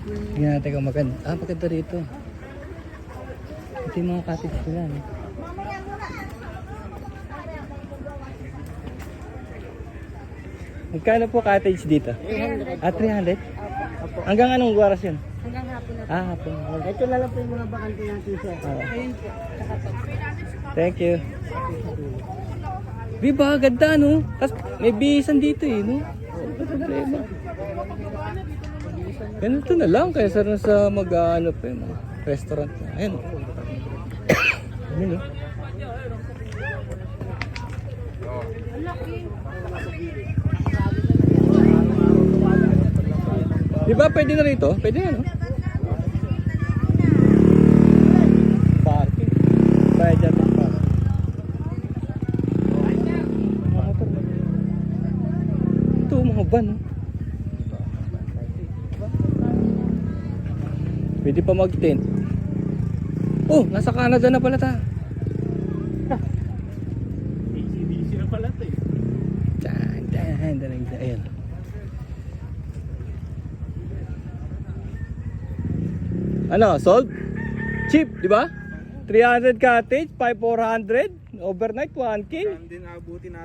Tingnan natin kung maganda. Ah, maganda rito. Ito yung mga cottage nila. No? Magkano po cottage dito? 300. Ah, 300? Opo. Hanggang anong oras yun? Hanggang hapon na. Ah, hapon. Ito na lang po yung mga bakante natin, sir. Ah. Ayun po. Tsaka to. Thank you. Di ba, ganda no? Tapos may bihisan dito eh, no? Problema. Ganito na lang kaysa rin sa mag-ano pa yung mga restaurant. Ayun. Ayun no? Di ba pwede na rito? Pwede na no? Parking. Bayad dyan ng parking. Ito mga van no? Pwede pa mag-tent. Oh, nasa Canada na pala ta. ACDC na pala ito eh. Ayan. Ano, sold? Cheap, di ba? 300 cottage, 5,400, overnight 1K. Saan din abutin natin.